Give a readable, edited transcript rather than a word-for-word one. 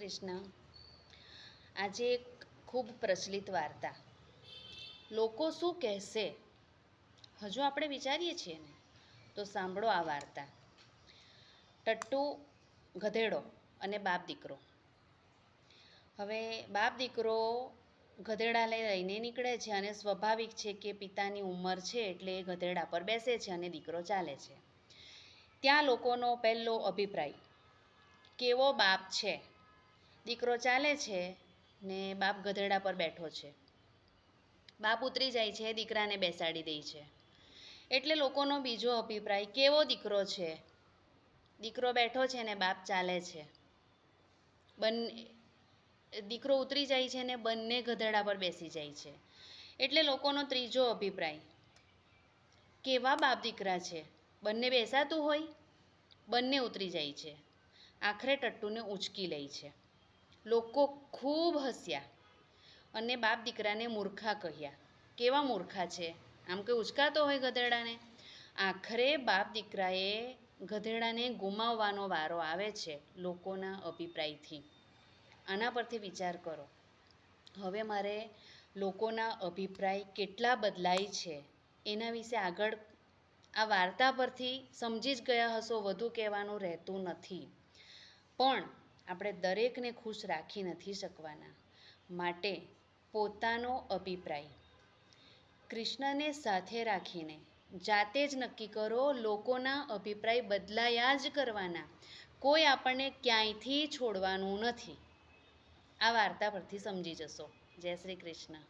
કૃષ્ણ. આજે એક ખૂબ પ્રચલિત વાર્તા, લોકો શું કહેશે, હજુ આપણે વિચારીએ છીએ ને, તો સાંભળો આ વાર્તા. ટટ્ટુ, ગધેડો અને બાપ દીકરો. હવે બાપ દીકરો ગધેડા લઈને નીકળે છે અને સ્વાભાવિક છે કે પિતાની ઉંમર છે એટલે એ ગધેડા પર બેસે છે અને દીકરો ચાલે છે. ત્યાં લોકોનો પહેલો અભિપ્રાય, કેવો બાપ છે, દીકરો ચાલે છે ને બાપ ગધેડા પર બેઠો છે. બાપ ઉતરી જાય છે, દીકરાને બેસાડી દે છે. એટલે લોકોનો બીજો અભિપ્રાય, કેવો દીકરો છે, દીકરો બેઠો છે ને બાપ ચાલે છે. દીકરો ઉતરી જાય છે ને બંને ગધેડા પર બેસી જાય છે. એટલે લોકોનો ત્રીજો અભિપ્રાય, કેવા બાપ દીકરા છે, બંને બેસાતું હોય, બંને ઉતરી જાય છે. આખરે ટટ્ટુને ઉંચકી લે છે. લોકો ખૂબ હસ્યા અને બાપ દીકરાને મૂર્ખા કહ્યા. કેવા મૂર્ખા છે, આમ કે ઉચકાતો હોય ગધેડાને. આખરે બાપ દીકરાએ ગધેડાને ગુમાવવાનો વારો આવે છે લોકોના અભિપ્રાયથી. આના પરથી વિચાર કરો. હવે મારે લોકોના અભિપ્રાય કેટલા બદલાય છે એના વિશે આગળ આ વાર્તા પરથી સમજી જ ગયા હશો, વધુ કહેવાનું રહેતું નથી. પણ આપણે દરેકને ખુશ રાખી નથી શકવાના, માટે પોતાનો અભિપ્રાય કૃષ્ણને સાથે રાખીને જાતે જ નક્કી કરો. લોકોના અભિપ્રાય બદલાયા જ કરવાના, કોઈ આપણને ક્યાંયથી છોડવાનું નથી. આ વાર્તા પરથી સમજી જશો. જય શ્રી કૃષ્ણ.